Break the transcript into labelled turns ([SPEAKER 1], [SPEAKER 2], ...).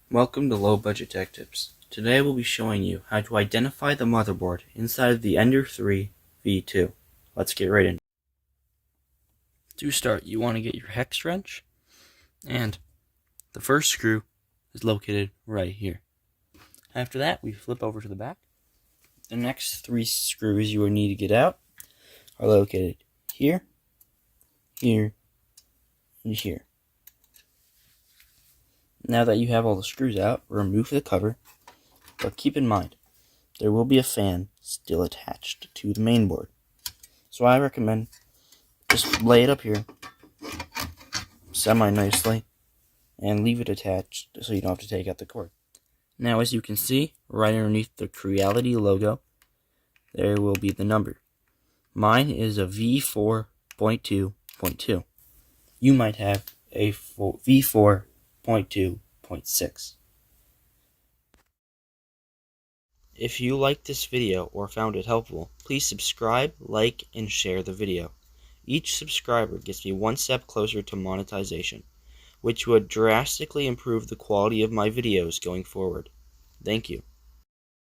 [SPEAKER 1] Welcome to Low Budget Tech Tips. Today we'll be showing you how to identify the motherboard inside of the Ender 3 V2. Let's get right in. To start, you want to get your hex wrench, and the first screw is located right here. After that, we flip over to the back. The next three screws you will need to get out are located here, here, and here. Now that you have all the screws out, remove the cover, but keep in mind, there will be a fan still attached to the main board. So I recommend just lay it up here semi-nicely and leave it attached so you don't have to take out the cord. Now, as you can see, right underneath the Creality logo, there will be the number. Mine is a V4.2.2. You might have a V4.2.6. If you liked this video or found it helpful, please subscribe, like, and share the video. Each subscriber gets me one step closer to monetization, which would drastically improve the quality of my videos going forward. Thank you.